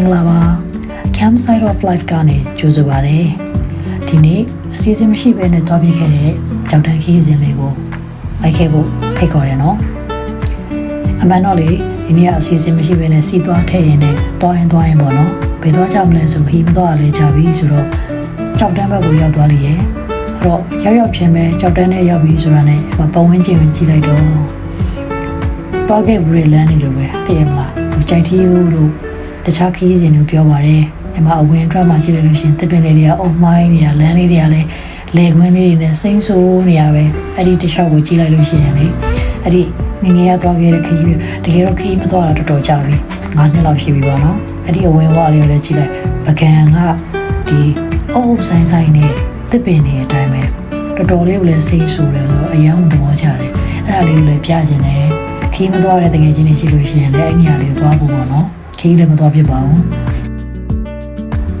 င်္ဂလာပါ Campsite of Life ကနေကြိုဆိုပါရစေဒီနေ့အစီအစဉ်မရှိဘဲနဲ့တွားပြခဲ့တဲ့ကြောက်တန်းခီးစဉ်လေးကိုလိုက်ခဲ့ဖို့ဖိတ်ခေါ်တယ်နော်အမှန်တော့လေဒီနေ့ကအစီအစဉ်မရှိဘဲနဲ့စီးသွားထည့်ရင်နဲ့တွားရင်ပေါ့နော်ဘယ်သွားကြမလဲဆိုခီးမသွားလဲကြပြီဆိုတော့ကြောက်တန်းဘက်ကိုရောက်သွားလိမ့်ရဲ့အဲ့တော့ရောက်ချင်းပဲကြောက်တန်းနဲ့ရောက်ပြီဆိုတာနဲ့ပတ်ဝန်းကျင်ကိုကြည့်လိုက်တော့တွားခဲ့ဘူးလေလမ်းနေလို့ပဲသိရမလားကြိုက်တီးတို့တခြားခီးစဉ်တို့ပြောပါတယ်အမအဝင်ထွက်မှာကြည့်လိုက်လို့ရှိရင်တစ်ပင်လေးတွေကအုံမိုင်းနေတာလမ်းလေးတွေကလည်းလေခွင်းလေးတွေနဲ့စိမ့်ဆိုးနေရပဲအဲ့ဒီတစ်လျှောက်ကိုကြည့်လိုက်လို့ရှိရင်လေအဲ့ဒီငငယ်ရသွားခဲ့တဲ့ခီးတွေတကယ်တော့ခီးမသွားတာတော်တော်ကြာပြီ9နှစ်လောက်ရှိပြီပေါ့နော်အဲ့ဒီအဝင်ဝါလေးကိုလည်းကြည့်လိုက်ပကံကဒီအုပ်ဆိုင်နဲ့တစ်ပင်တွေအတိုင်းပဲတော်တော်လေးကိုလည်းစိမ့်ဆိုးတယ်ဆိုတော့အယံသဘောကျတယ်အဲ့ဒါလေးကိုလည်းပြချင်တယ်ခီးမသွားတဲ့တကယ်ချင်းတွေရှိလို့ရှိရင်လည်းအဲ့ဒီနေရာလေးကိုသွားဖို့ပေါ့နော်ခီးလည်းမသွားဖြစ်ပါဘူး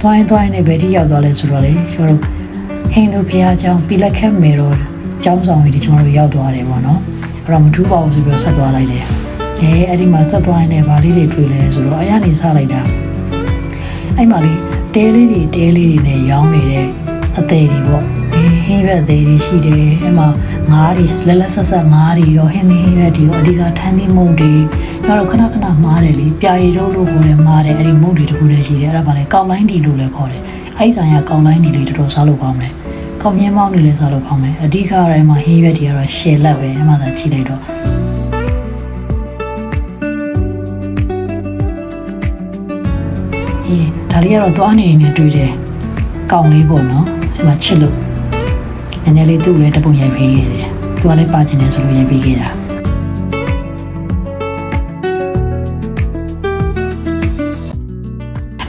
တွိုင်းနဲ့ဘယ်ထိရောက်သွားလဲဆိုတော့လေကျွန်တော်တို့ဟိန္ဒူဘုရားကျောင်းပိလက်ခက်မေတော်ကျောင်းဆောင်ကြီးကျွန်တော်တို့ရောက်သွားတယ်ပေါ့နော်အဲ့တော့မထူးပါဘူးဆိုပြီးဆက်သွားလိုက်တယ်အဲ့ဒီမှာဆက်သွားရင်လည်းဗာလေးတွေတွေ့လဲဆိုတော့အရနေစလိုက်တာအဲ့မှာလေတဲလေးတွေနဲ့ရောင်းနေတဲ့အသေးတွေပေါ့ဟင်းရွက်သေးတွေရှိတယ်အဲ့မှာငါးတွေလက်ဆက်ငါးတွေရောဟင်းရွက်တွေရောအဓိကထန်းသီးမုတ်တွေကျွန်တော်ခဏမားတယ်လေပြာရည်တို့လို့ခေါ်တယ်မားတယ်အဲ့ဒီမုတ်တွေတခုလည်းရှိတယ်အဲ့ဒါဗာလေကောက်လိုင်းတီလို့လည်းခေါ်တယ်အဲ့ဆိုင်ကကောက်လိုင်းတီလေးတော်တော်စားလို့ကောင်းတယ်ကောက်မြင်းမောင်းနေလည်းစားလို့ကောင်းတယ်အဓိကအဲ့မှာဟင်းရွက်တွေကတော့ရှယ်လက်ပဲအမှသာချိလိုက်တော့ဒါလေးကတော့သွားနေနေတွေ့တယ်ကောင်းလေးပေါ့နော်အဲ့မှာချစ်လို့နည်းနည်းလေးသူ့လည်းတပုံရိုက်ပေးခဲ့တယ်သူကလည်းပါချင်တယ်ဆိုလို့ရိုက်ပေးခဲ့တာ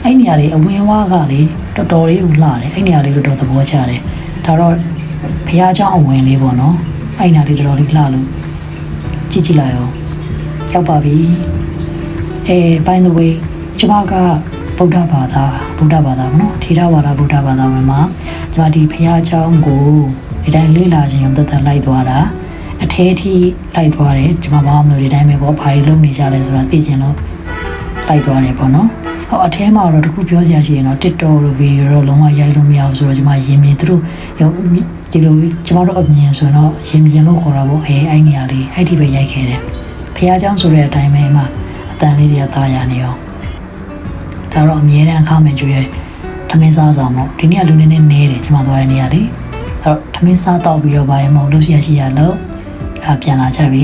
အဲ့နေရာလေးအဝင်းဝါးကလေတော်တော်လေးကိုလှတယ်အဲ့နေရာလေးကိုတော်သဘောကျတယ်ဒါတော့ဘုရားကျောင်းအဝင်လေးပေါ့နော်အဲ့နေရာလေးတော်တော်လေးလှလို့ကြည့်လိုက်အောင်ရောက်ပါပြီby the way ကျမကဗုဒ္ဓဘာသာပေါ့နော်ထေရဝါဒဗုဒ္ဓဘာသာဝင်မှာကျမဒီဘုရားကျောင်းကိုဒီတိုင်းလေ့လာခြင်းအောင်သက်လိုက်သွားတာအထဲထိလိုက်သွားတယ်ကျမဘာမှမလုပ်ဒီတိုင်းပဲပေါ့ဘာတွေလုပ်နေကြလဲဆိုတာသိချင်လို့လိုက်သွားတယ်ပေါ့နော်ဟောအထဲမှာတော့တခုပြောစရာရှိရင်တော့ TikTok တို့ဗီဒီယိုတော့လုံးဝရိုက်လို့မရဘူးဆိုတော့ကျမရင်မြင်သူတို့ဒီလိုကျမတို့အမြင်ဆိုတော့ရင်မြင်လို့ခေါ်တာပေါ့အဲ့နေရာလေးအဲ့ဒီပဲရိုက်ခဲ့တယ်ဘုရားကျောင်းဆိုတဲ့အတိုင်းပဲမှာအတန်လေးတွေကသားရနေအောင်ဒါတော့အမြဲတမ်းအခမဲ့ကျွေးထမင်းစားဆောင်ပေါ့ဒီနေ့ကလူနေနေတယ်ကျမသွားတဲ့နေရာလေးအဲ့တော့ထမင်းစားတော့ပြီးတော့ဘာမှမလုပ်ရရှိရလို့ပြန်လာကြပြီ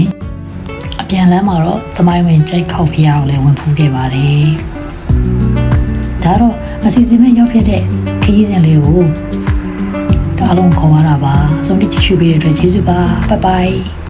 အပြန်လမ်းမှာတော့သမိုင်းဝင်ကြိုက်ခောက်ဖျားကိုလည်းဝင်ဖူးခဲ့ပါတယ်ဒါတော့အစီအစဉ်မဲ့ရောက်ဖြစ်တဲ့ခရီးစဉ်လေးကိုအားလုံးခေါ်ရတာပါအဆုံးထိကြည့်ရှုပေးတဲ့အတွက်ကျေးဇူးပါဘိုင်